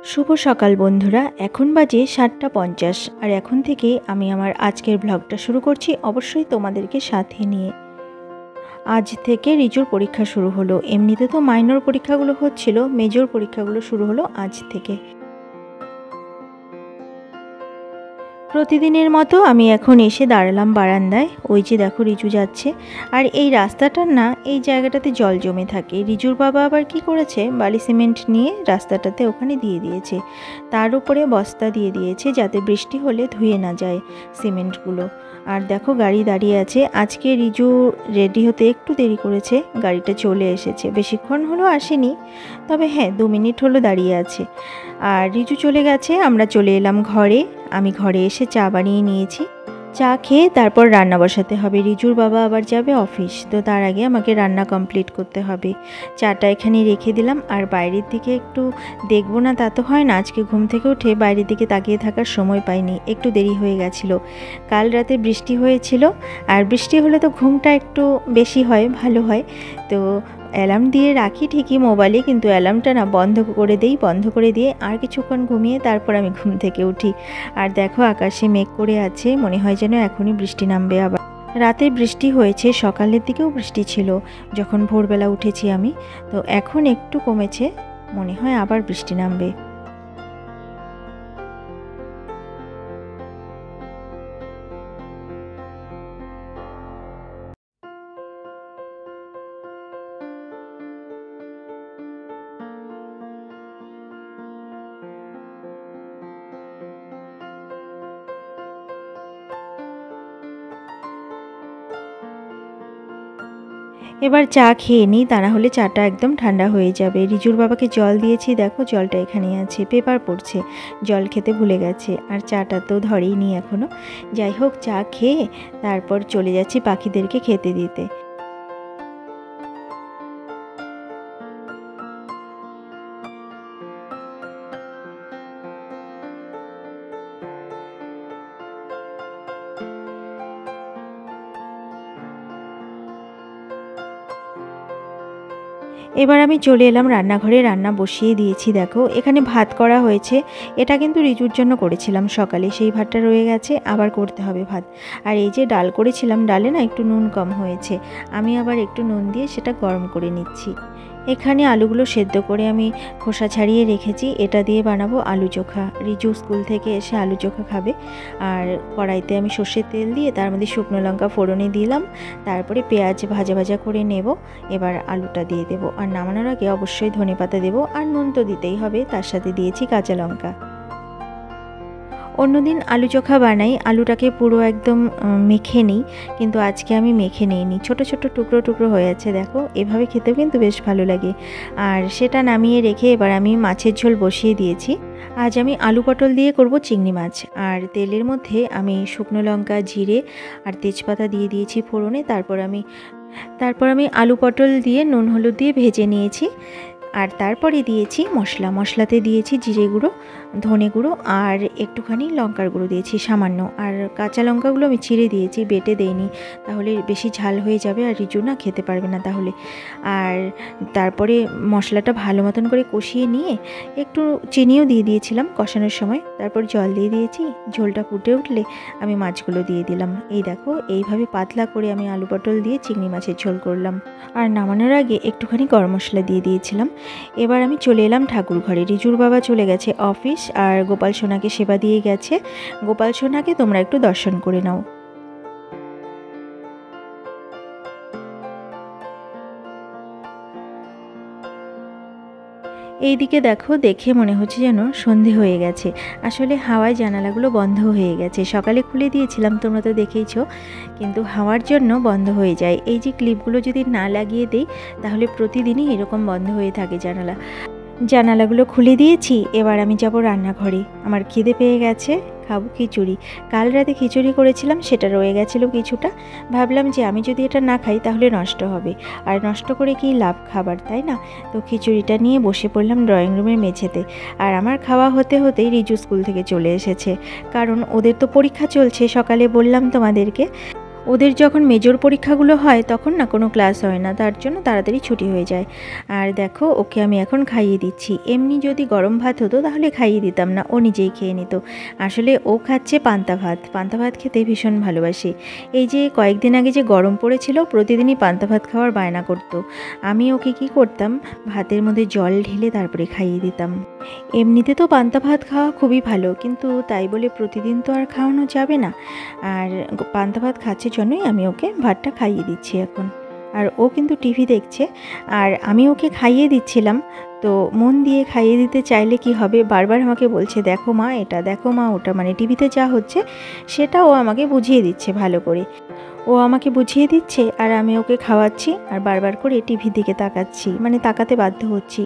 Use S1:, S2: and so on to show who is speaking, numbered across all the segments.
S1: শুভ সকাল বন্ধুরা, এখন বাজে 7:50 আর এখন থেকে আমি আমার আজকের ব্লগটা শুরু করছি অবশ্যই তোমাদেরকে সাথে নিয়ে। আজ থেকে রিজুর পরীক্ষা শুরু হলো। এমনিতে তো মাইনর পরীক্ষাগুলো হচ্ছিল, মেজর পরীক্ষাগুলো শুরু হলো আজ থেকে। প্রতিদিনের মতো আমি এখন এসে দাঁড়ালাম বারান্দায়। ওই যে দেখো রিজু যাচ্ছে। আর এই রাস্তাটার না, এই জায়গাটাতে জল জমে থাকে। রিজুর বাবা আবার কি করেছে, বালি সিমেন্ট নিয়ে রাস্তাটাতে ওখানে দিয়ে দিয়েছে। তার উপরে বস্তা দিয়ে দিয়েছে যাতে বৃষ্টি হলে ধুয়ে না যায় সিমেন্টগুলো। আর দেখো গাড়ি দাঁড়িয়ে আছে। আজকে রিজু রেডি হতে একটু দেরি করেছে, গাড়িটা চলে এসেছে। বেশিক্ষণ হলো আসেনি, তবে হ্যাঁ 2 মিনিট হলো দাঁড়িয়ে আছে। আর রিজু চলে গেছে, আমরা চলে এলাম ঘরে। আমি ঘরে এসে চা বানিয়ে নিয়েছি। চা খেয়ে তারপর রান্না বসাতে হবে। রিজুর বাবা আবার যাবে অফিস, তো তার আগে আমাকে রান্না কমপ্লিট করতে হবে। চাটা এখানে রেখে দিলাম। আর বাইরের দিকে একটু দেখবো না তা তো হয় না। আজকে ঘুম থেকে উঠে বাইরের দিকে তাকিয়ে থাকার সময় পাইনি, একটু দেরি হয়ে গেছিলো। কাল রাতে বৃষ্টি হয়েছিল, আর বৃষ্টি হলে তো ঘুমটা একটু বেশি হয়, ভালো হয়। তো অ্যালার্ম দিয়ে রাখি ঠিকই মোবাইলে, কিন্তু অ্যালার্মটা না বন্ধ করে দিয়ে আর কিছুক্ষণ ঘুমিয়ে তারপর আমি ঘুম থেকে উঠি। আর দেখো আকাশে মেঘ করে আছে, মনে হয় যেন এখনই বৃষ্টি নামবে। আবার রাতে বৃষ্টি হয়েছে, সকালের দিকেও বৃষ্টি ছিল যখন ভোরবেলা উঠেছি আমি। তো এখন একটু কমেছে, মনে হয় আবার বৃষ্টি নামবে। এবার চা খেয়ে নিই, তা না হলে চাটা একদম ঠান্ডা হয়ে যাবে। রিজুর বাবাকে জল দিয়েছি, দেখো জলটা এখানেই আছে, পেপার পড়ছে, জল খেতে ভুলে গেছে। আর চাটা তো ধরেই নি এখনও। যাই হোক, চা খেয়ে তারপর চলে যাচ্ছি পাখিদেরকে খেতে দিতে। এবার আমি চলে এলাম রান্নাঘরে, রান্না বসিয়ে দিয়েছি। দেখো এখানে ভাত করা হয়েছে, এটা কিন্তু রিজুর জন্য করেছিলাম সকালে, সেই ভাতটা রয়ে গেছে, আবার করতে হবে ভাত। আর এই যে ডাল করেছিলাম, ডালে না একটু নুন কম হয়েছে, আমি আবার একটু নুন দিয়ে সেটা গরম করে নিচ্ছি। এখানে আলুগুলো সেদ্ধ করে আমি খোসা ছাড়িয়ে রেখেছি, এটা দিয়ে বানাবো আলু চোখা। রিজু স্কুল থেকে এসে আলু চোখা খাবে। আর কড়াইতে আমি সর্ষের তেল দিয়ে তার মধ্যে শুকনো লঙ্কা ফোড়নে দিলাম, তারপরে পেঁয়াজ ভাজা ভাজা করে নেব। এবার আলুটা দিয়ে দেবো, আর নামানোর আগে অবশ্যই ধনেপাতা দেবো, আর নুন তো দিতেই হবে, তার সাথে দিয়েছি কাঁচা লঙ্কা। অন্যদিন আলু চোখা বানাই, আলুটাকে পুরো একদম মেখে নিই, কিন্তু আজকে আমি মেখে নিইনি, ছোট ছোট টুকরো টুকরো হয়ে আছে। দেখো এভাবে খেতেও কিন্তু বেশ ভালো লাগে। আর সেটা নামিয়ে রেখে এবার আমি মাছের ঝোল বসিয়ে দিয়েছি। আজ আমি আলু পটল দিয়ে করব চিংড়ি মাছ। আর তেলের মধ্যে আমি শুকনো লঙ্কা, জিরে আর তেজপাতা দিয়ে দিয়েছি ফোড়নে। তারপর আমি আলু পটল দিয়ে নুন হলুদ দিয়ে ভেজে নিয়েছি। আর তারপরে দিয়েছি মশলাতে দিয়েছি জিরে গুঁড়ো, ধনে গুঁড়ো আর একটুখানি লঙ্কার গুঁড়ো দিয়েছি সামান্য। আর কাঁচা লঙ্কাগুলো আমি ছিঁড়ে দিয়েছি, বেটে দেইনি, তাহলে বেশি ঝাল হয়ে যাবে আর রিজু না খেতে পারবে না তাহলে। আর তারপরে মশলাটা ভালো মতন করে কষিয়ে নিয়ে একটু চিনিও দিয়ে দিয়েছিলাম কষানোর সময়। তারপর জল দিয়ে দিয়েছি, ঝোলটা ফুটে উঠলে আমি মাছগুলো দিয়ে দিলাম। এই দেখো এইভাবে পাতলা করে আমি আলু পটল দিয়ে চিংড়ি মাছের ঝোল করলাম। আর নামানোর আগে একটুখানি গরম মশলা দিয়ে দিয়েছিলাম। এবার আমি চলে এলাম ঠাকুর ঘরে। রিজুর বাবা চলে গেছে অফিস, আর গোপাল সোনাকে সেবা দিয়ে গেছে। গোপাল সোনাকে তোমরা একটু দর্শন করে নাও। এইদিকে দেখো, দেখে মনে হচ্ছে যেন সন্ধে হয়ে গেছে। আসলে হাওয়ায় জানালাগুলো বন্ধ হয়ে গেছে, সকালে খুলে দিয়েছিলাম, তোমরা তো দেখেইছো, কিন্তু হাওয়ার জন্য বন্ধ হয়ে যায়। এই যে ক্লিপগুলো যদি না লাগিয়ে দেই তাহলে প্রতিদিনই এরকম বন্ধ হয়ে থাকে জানালাগুলো খুলে দিয়েছি। এবার আমি যাব রান্নাঘরে, আমার খিদে পেয়ে গেছে, খাবো খিচুড়ি। কাল রাতে খিচুড়ি করেছিলাম, সেটা রয়ে গেছিলো কিছুটা। ভাবলাম যে আমি যদি এটা না খাই তাহলে নষ্ট হবে, আর নষ্ট করে কি লাভ খাবার, তাই না? তো খিচুড়িটা নিয়ে বসে পড়লাম ড্রয়িং রুমের মেঝেতে। আর আমার খাওয়া হতে হতেই রিজু স্কুল থেকে চলে এসেছে, কারণ ওদের তো পরীক্ষা চলছে, সকালে বললাম তোমাদেরকে। ওদের যখন মেজর পরীক্ষাগুলো হয় তখন না কোনো ক্লাস হয় না, তার জন্য তাড়াতাড়ি ছুটি হয়ে যায়। আর দেখো ওকে আমি এখন খাইয়ে দিচ্ছি। এমনি যদি গরম ভাত হতো তাহলে খাইয়ে দিতাম না, ও নিজেই খেয়ে নিত। আসলে ও খাচ্ছে পান্তা ভাত, পান্তা ভাত খেতে ভীষণ ভালোবাসে। এই যে কয়েকদিন আগে যে গরম পড়েছিল, প্রতিদিনই পান্তা ভাত খাওয়ার বায়না করতো। আমি ওকে কি করতাম, ভাতের মধ্যে জল ঢেলে তারপরে খাইয়ে দিতাম। এমনিতে তো পান্তা ভাত খাওয়া খুবই ভালো, কিন্তু তাই বলে প্রতিদিন তো আর খাওয়ানো যাবে না। আর পান্তা ভাত খাচ্ছে জন্যই আমি ওকে ভাতটা খাইয়ে দিচ্ছি এখন। আর ও কিন্তু টিভি দেখছে, আর আমি ওকে খাইয়ে দিচ্ছিলাম। তো মন দিয়ে খাইয়ে দিতে চাইলে কি হবে, বারবার আমাকে বলছে দেখো মা এটা, দেখো মা ওটা, মানে টিভিতে যা হচ্ছে সেটা ও আমাকে বুঝিয়ে দিচ্ছে ভালো করে। ও আমাকে বুঝিয়ে দিচ্ছে আর আমি ওকে খাওয়াচ্ছি, আর বারবার করে টিভির দিকে তাকাচ্ছি, মানে তাকাতে বাধ্য হচ্ছি।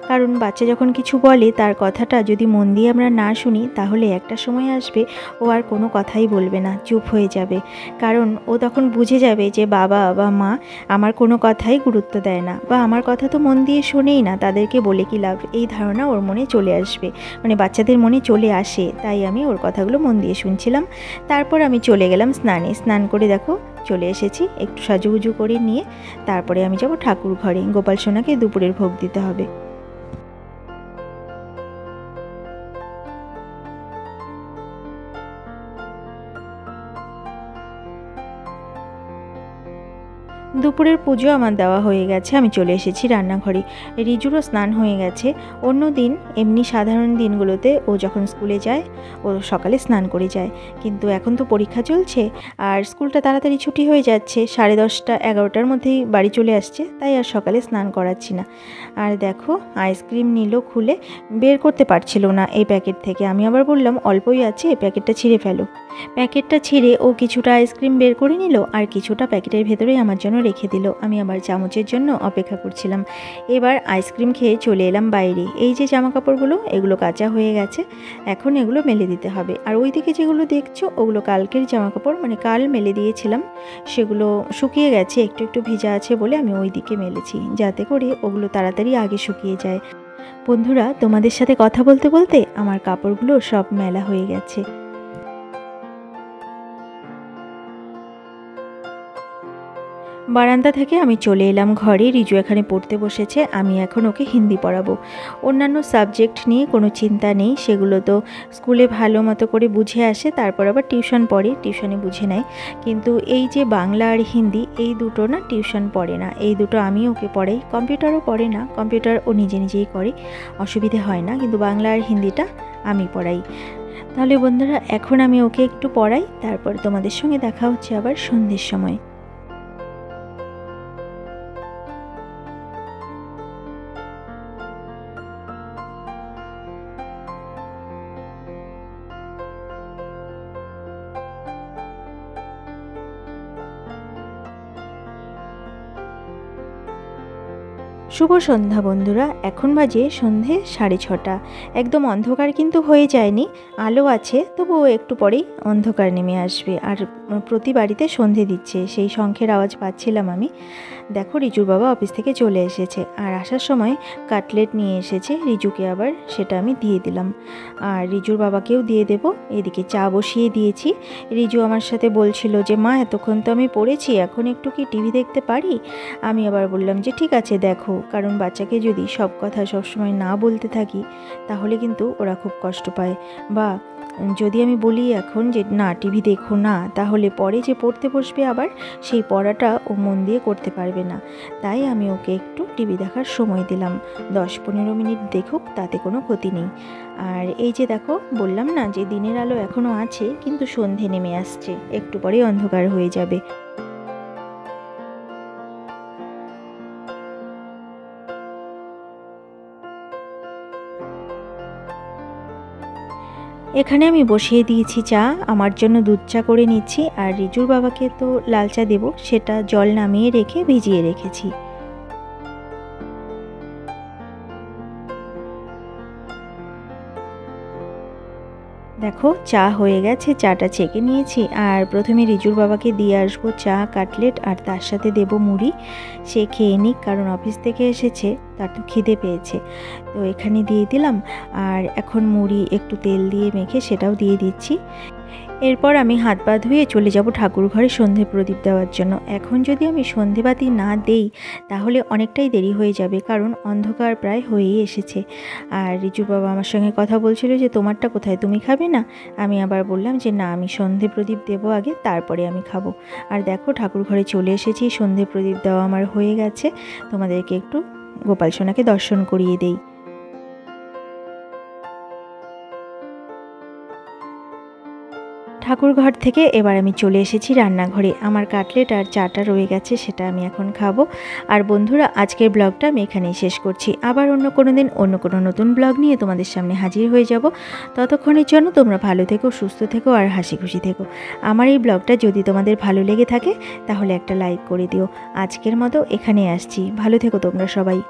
S1: কারণ বাচ্চা যখন কিছু বলে তার কথাটা যদি মন দিয়ে আমরা না শুনি, তাহলে একটা সময় আসবে ও আর কোনো কথাই বলবে না, চুপ হয়ে যাবে। কারণ ও তখন বুঝে যাবে যে বাবা বা মা আমার কোনো কথাই গুরুত্ব দেয় না, বা আমার কথা তো মন দিয়ে শোনেই না, তাদেরকে বলে কি লাভ, এই ধারণা ওর মনে চলে আসবে, মানে বাচ্চাদের মনে চলে আসে। তাই আমি ওর কথাগুলো মন দিয়ে শুনছিলাম। তারপর আমি চলে গেলাম স্নানে। স্নান করে দেখো চলে এসেছি, একটু সাজুগুজু করে নিয়ে তারপরে আমি যাব ঠাকুর ঘরে। গোপাল সোনাকে দুপুরের ভোগ দিতে হবে। দুপুরের পুজো আমার দেওয়া হয়ে গেছে, আমি চলে এসেছি রান্নাঘরে। রিজুরও স্নান হয়ে গেছে। অন্য দিন এমনি সাধারণ দিনগুলোতে ও যখন স্কুলে যায় ও সকালে স্নান করে যায়, কিন্তু এখন তো পরীক্ষা চলছে আর স্কুলটা তাড়াতাড়ি ছুটি হয়ে যাচ্ছে, 10:30 11টার মধ্যেই বাড়ি চলে আসছে, তাই আর সকালে স্নান করাচ্ছি না। আর দেখো আইসক্রিম নিল খুলে, বের করতে পারছিল না এই প্যাকেট থেকে। আমি আবার বললাম অল্পই আছে, এই প্যাকেটটা ছিঁড়ে ফেলো। প্যাকেটটা ছিঁড়ে ও কিছুটা আইসক্রিম বের করে নিল আর কিছুটা প্যাকেটের ভেতরেই আমার জন্য রেখে দিল। আমি আবার চামচের জন্য অপেক্ষা করছিলাম। এবার আইসক্রিম খেয়ে চলে এলাম বাইরে। এই যে জামা কাপড়গুলো, এগুলো কাঁচা হয়ে গেছে, এখন এগুলো মেলে দিতে হবে। আর ওইদিকে যেগুলো দেখছো ওগুলো কালকের জামা কাপড়, মানে কাল মেলে দিয়েছিলাম, সেগুলো শুকিয়ে গেছে, একটু একটু ভিজা আছে বলে আমি ওই দিকে মেলেছি, যাতে করে ওগুলো তাড়াতাড়ি আগে শুকিয়ে যায়। বন্ধুরা, তোমাদের সাথে কথা বলতে বলতে আমার কাপড়গুলো সব মেলা হয়ে গেছে। বারান্দা থেকে আমি চলে এলাম ঘরে। রিজু এখানে পড়তে বসেছে, আমি এখন ওকে হিন্দি পড়াবো। অন্যান্য সাবজেক্ট নিয়ে কোনো চিন্তা নেই, সেগুলো তো স্কুলে ভালো মতো করে বুঝে আসে, তারপর আবার টিউশন পড়ে, টিউশনে বুঝে নেয়। কিন্তু এই যে বাংলা আর হিন্দি, এই দুটো না টিউশন পড়ে না, এই দুটো আমি ওকে পড়াই। কম্পিউটারও পড়ে না, কম্পিউটার ও নিজে নিজেই করে, অসুবিধে হয় না, কিন্তু বাংলা আর হিন্দিটা আমি পড়াই। তাহলে বন্ধুরা, এখন আমি ওকে একটু পড়াই, তারপর তোমাদের সঙ্গে দেখা হচ্ছে আবার সন্ধ্যের সময়। শুভ সন্ধ্যা বন্ধুরা, এখন বাজে সন্ধে 6:30। একদম অন্ধকার কিন্তু হয়ে যায়নি, আলো আছে, তবুও একটু পরেই অন্ধকার নেমে আসবে। আর প্রতি বাড়িতে সন্ধে দিচ্ছে, সেই শঙ্খের আওয়াজ পাচ্ছিলাম আমি। দেখো রিজুর বাবা অফিস থেকে চলে এসেছে, আর আসার সময় কাটলেট নিয়ে এসেছে রিজুকে, আবার সেটা আমি দিয়ে দিলাম, আর রিজুর বাবাকেও দিয়ে দেব। এদিকে চা বসিয়ে দিয়েছি। রিজু আমার সাথে বলছিল যে মা এতক্ষণ তো আমি পড়েছি, এখন একটু কি টিভি দেখতে পারি? আমি আবার বললাম যে ঠিক আছে দেখো, কারণ বাচ্চাকে যদি সব কথা সবসময় না বলতে থাকি তাহলে কিন্তু ওরা খুব কষ্ট পায়। বা যদি আমি বলি এখন যে না টিভি দেখো না, তাহলে পরে যে পড়তে বসবে আবার সেই পড়াটা ও মন দিয়ে করতে পারবে না। তাই আমি ওকে একটু টিভি দেখার সময় দিলাম, 10-15 মিনিট দেখুক, তাতে কোনো ক্ষতি নেই। আর এই যে দেখো, বললাম না যে দিনের আলো এখনও আছে, কিন্তু সন্ধে নেমে আসছে, একটু পরেই অন্ধকার হয়ে যাবে। এখানে আমি বসিয়ে দিয়েছি চা, আমার জন্য দুধ চা করে নিচ্ছি, আর রিজুর বাবাকে তো লাল চা দেবো, সেটা জল নামিয়ে রেখে ভিজিয়ে রেখেছি। দেখো চা হয়ে গেছে, চাটা ছেঁকে নিয়েছি, আর প্রথমে রিজুর বাবাকে দিয়ে আসবো চা, কাটলেট, আর তার সাথে দেব মুড়ি। সে খেয়ে নিক, কারণ অফিস থেকে এসেছে, তার তো খিদে পেয়েছে। তো এখানে দিয়ে দিলাম, আর এখন মুড়ি একটু তেল দিয়ে মেখে সেটাও দিয়ে দিচ্ছি। এরপর আমি হাত পা ধুয়ে চলে যাব ঠাকুর ঘরে সন্ধে প্রদীপ দেওয়ার জন্য। এখন যদি আমি সন্ধেবাতি না দেই তাহলে অনেকটাই দেরি হয়ে যাবে, কারণ অন্ধকার প্রায় হয়েই এসেছে। আর রিজুর বাবা আমার সঙ্গে কথা বলছিল যে তোমারটা কোথায়, তুমি খাবে না? আমি আবার বললাম যে না, আমি সন্ধে প্রদীপ দেবো আগে, তারপরে আমি খাবো। আর দেখো ঠাকুর ঘরে চলে এসেছি, সন্ধে প্রদীপ দেওয়া আমার হয়ে গেছে। তোমাদেরকে একটু গোপাল সোনাকে দর্শন করিয়ে দেই। ঠাকুরঘর থেকে এবার আমি চলে এসেছি রান্নাঘরে। আমার কাটলেট আর চাটা রয়ে গেছে, সেটা আমি এখন খাবো। আর বন্ধুরা, আজকের ব্লগটা আমি এখানেই শেষ করছি। আবার অন্য কোনো দিন অন্য কোনো নতুন ব্লগ নিয়ে তোমাদের সামনে হাজির হয়ে যাব। ততক্ষণের জন্য তোমরা ভালো থেকো, সুস্থ থেকো আর হাসি খুশি থেকো। আমার এই ব্লগটা যদি তোমাদের ভালো লেগে থাকে তাহলে একটা লাইক করে দিও। আজকের মতো এখানে আসছি, ভালো থেকো তোমরা সবাই।